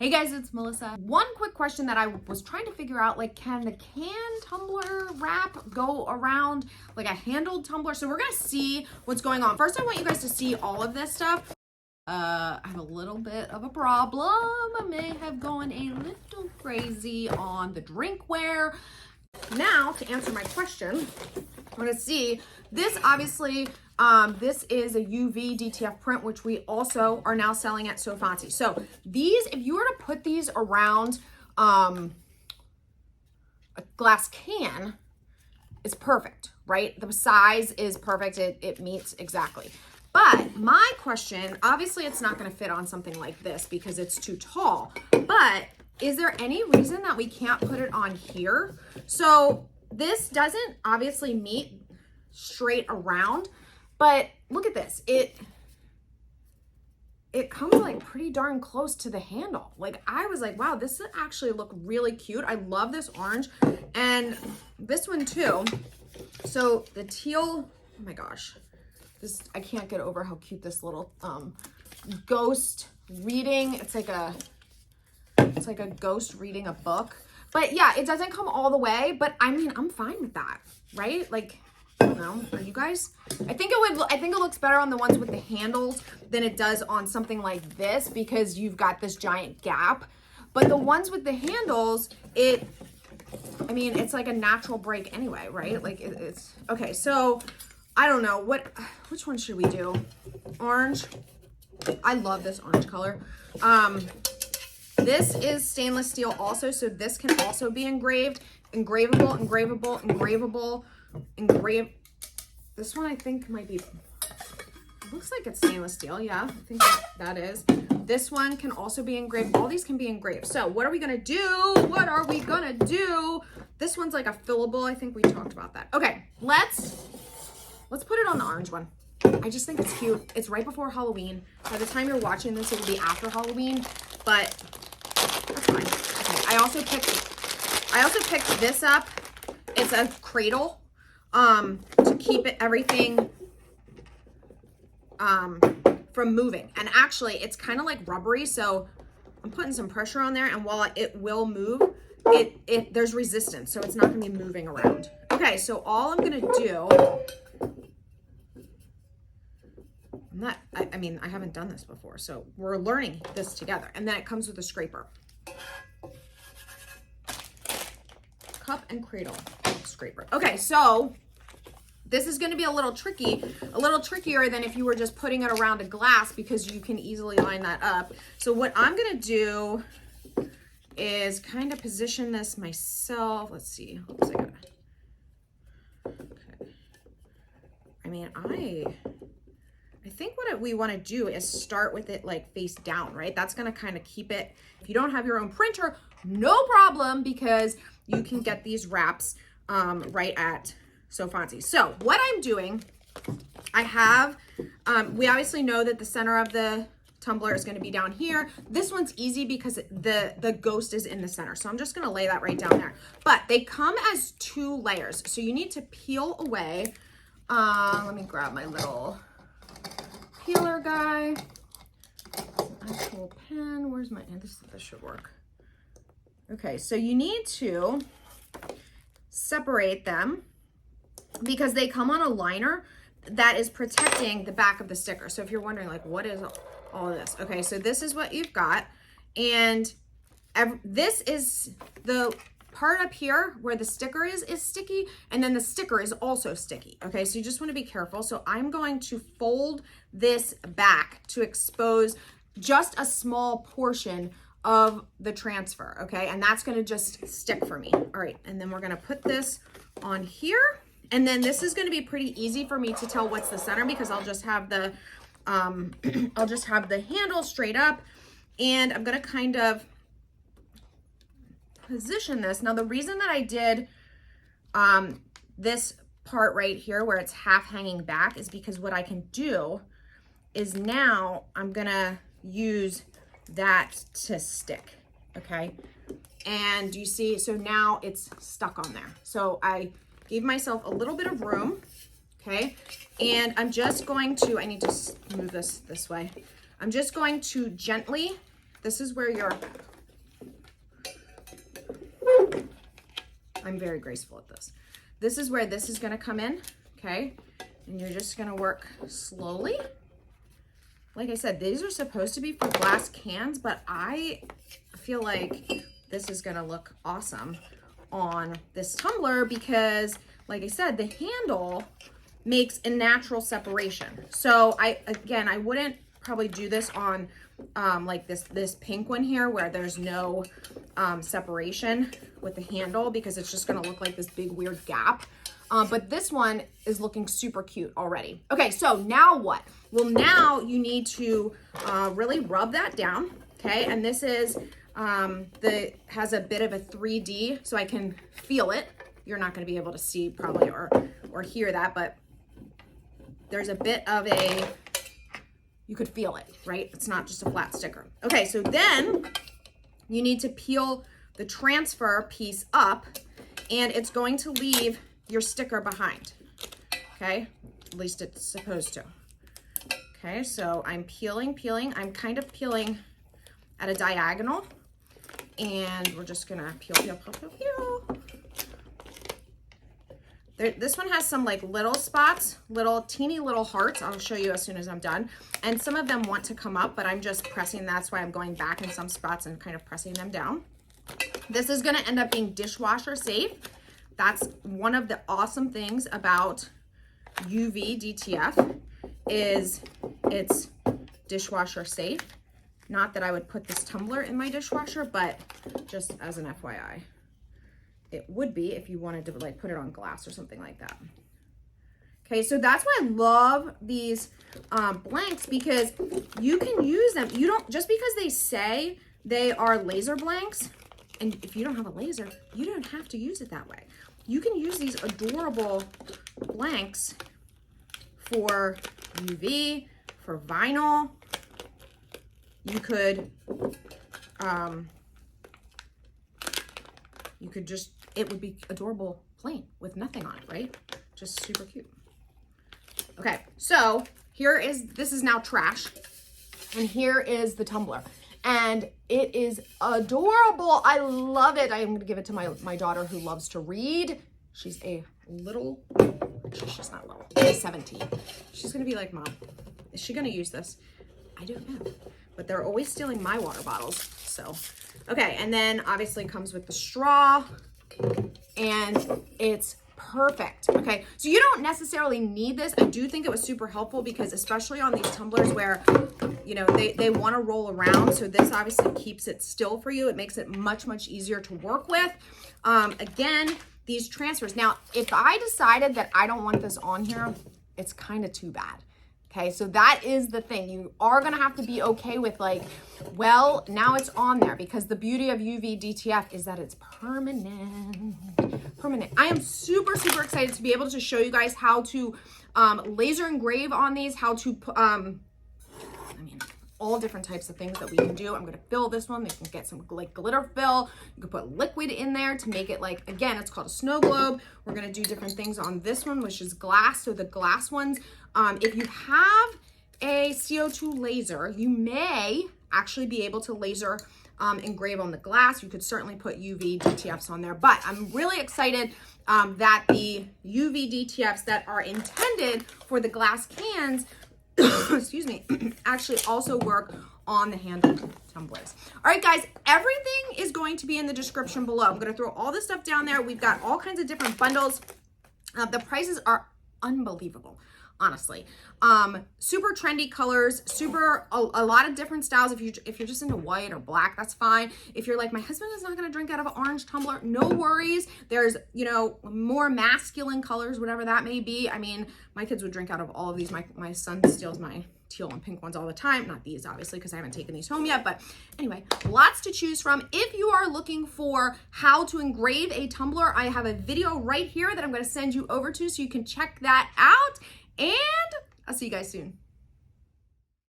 Hey guys, it's Melissa. One quick question that I was trying to figure out, like, can the can tumbler wrap go around like a handled tumbler? So we're gonna see what's going on. First, I want you guys to see all of this stuff. I have a little bit of a problem. I may have gone a little crazy on the drinkware. Now, to answer my question, we're gonna see this. Obviously, this is a UV DTF print, which we also are now selling at So Fancy. So these, if you were to put these around a glass can, is perfect, right? The size is perfect. It meets exactly. But my question, obviously it's not gonna fit on something like this because it's too tall, but is there any reason that we can't put it on here? So this doesn't obviously meet straight around, but look at this. It comes like pretty darn close to the handle. Like, I was like, wow, this actually look really cute. I love this orange and this one too. So the teal, oh my gosh, this, I can't get over how cute this little ghost reading. It's like a ghost reading a book. But yeah, it doesn't come all the way, but I mean, I'm fine with that, right? Like, I don't know, are you guys? I think it looks better on the ones with the handles than it does on something like this because you've got this giant gap. But the ones with the handles, I mean, it's like a natural break anyway, right? Like it's, okay, so I don't know, which one should we do? Orange. I love this orange color. This is stainless steel also, so this can also be engraved. Engravable, engravable, engravable, This one I think might be, looks like it's stainless steel. Yeah, I think that is. This one can also be engraved. All these can be engraved. So what are we gonna do? What are we gonna do? This one's like a fillable. I think we talked about that. Okay, let's put it on the orange one. I just think it's cute. It's right before Halloween. By the time you're watching this, it will be after Halloween, but that's fine. Okay, I also picked this up. It's a Cradle to keep everything from moving. And actually, it's kind of like rubbery, so I'm putting some pressure on there, and while it will move, there's resistance, so it's not gonna be moving around. Okay, so all I'm gonna do, I mean, I haven't done this before, so we're learning this together. And then it comes with a scraper. Cup and Cradle scraper. Okay, so this is going to be a little trickier than if you were just putting it around a glass because you can easily line that up. So what I'm going to do is kind of position this myself. Let's see. What was I gonna? Okay. I mean, I think what we want to do is start with it like face down, right? That's going to kind of keep it. If you don't have your own printer, no problem, because you can get these wraps right at So Fancy. So what I'm doing, I have, we obviously know that the center of the tumbler is going to be down here. This one's easy because the ghost is in the center. So I'm just going to lay that right down there. But they come as 2 layers. So you need to peel away. Let me grab my little peeler guy. Actual pen. Where's my, this should work. Okay, so you need to separate them because they come on a liner that is protecting the back of the sticker. So if you're wondering, like, what is all of this? Okay, so this is what you've got. And this is the part up here where the sticker is sticky, and then the sticker is also sticky. Okay, so you just want to be careful. So I'm going to fold this back to expose just a small portion of the transfer, okay? And that's gonna just stick for me. All right, and then we're gonna put this on here, and then this is gonna be pretty easy for me to tell what's the center because I'll just have the handle straight up, and I'm gonna kind of position this. Now, the reason that I did this part right here where it's half hanging back is because what I can do is now I'm gonna use that to stick, okay? And you see, so now it's stuck on there. So I gave myself a little bit of room, okay? And I'm just going to, I need to move this way. I'm just going to gently, this is where your I'm very graceful at this. This is where this is gonna come in, okay? And you're just gonna work slowly. Like I said, these are supposed to be for glass cans, but I feel like this is gonna look awesome on this tumbler because, like I said, the handle makes a natural separation. So I wouldn't probably do this on like this pink one here where there's no separation with the handle because it's just gonna look like this big weird gap. But this one is looking super cute already. Okay, so now what? Well, now you need to really rub that down, okay? And this is, has a bit of a 3D, so I can feel it. You're not gonna be able to see probably or hear that, but there's a bit of a, you could feel it, right? It's not just a flat sticker. Okay, so then you need to peel the transfer piece up and it's going to leave your sticker behind, okay? At least it's supposed to. Okay, so I'm peeling. I'm kind of peeling at a diagonal and we're just gonna peel. This one has some like little spots, teeny little hearts. I'll show you as soon as I'm done. And some of them want to come up, but I'm just pressing. That's why I'm going back in some spots and kind of pressing them down. This is gonna end up being dishwasher safe. That's one of the awesome things about UV DTF is it's dishwasher safe. Not that I would put this tumbler in my dishwasher, but just as an FYI. It would be if you wanted to like put it on glass or something like that. Okay, so that's why I love these blanks because you can use them. You don't, just because they say they are laser blanks, and if you don't have a laser, you don't have to use it that way. You can use these adorable blanks for UV, for vinyl. You could just, it would be adorable plain with nothing on it, right? Just super cute. Okay, so this is now trash. And here is the tumbler. And it is adorable. I love it. I am gonna give it to my daughter who loves to read. She's a little, actually she's not little, she's 17. She's gonna be like, Mom, is she gonna use this? I don't know, but they're always stealing my water bottles, so. Okay, and then obviously comes with the straw and it's perfect. Okay, so you don't necessarily need this. I do think it was super helpful because especially on these tumblers where, you know, they want to roll around. So this obviously keeps it still for you. It makes it much, much easier to work with. Again, these transfers. Now, if I decided that I don't want this on here, it's kind of too bad. Okay, so that is the thing. You are gonna have to be okay with like, well, now it's on there because the beauty of UV DTF is that it's permanent. I am super, super excited to be able to show you guys how to laser engrave on these, how to, all different types of things that we can do. I'm gonna fill this one. You can get some like glitter fill. You can put liquid in there to make it like, again, it's called a snow globe. We're gonna do different things on this one, which is glass. So the glass ones, if you have a CO2 laser, you may actually be able to laser engrave on the glass. You could certainly put UV DTFs on there, but I'm really excited that the UV DTFs that are intended for the glass cans excuse me, actually also work on the handled tumblers. All right, guys, everything is going to be in the description below. I'm going to throw all this stuff down there. We've got all kinds of different bundles. The prices are unbelievable, honestly. Super trendy colors, a lot of different styles. If you're just into white or black, that's fine. If you're like, my husband is not going to drink out of an orange tumbler, no worries. There's, you know, more masculine colors, whatever that may be. I mean, my kids would drink out of all of these. My son steals my teal and pink ones all the time. Not these, obviously, because I haven't taken these home yet. But anyway, lots to choose from. If you are looking for how to engrave a tumbler, I have a video right here that I'm going to send you over to so you can check that out. And I'll see you guys soon.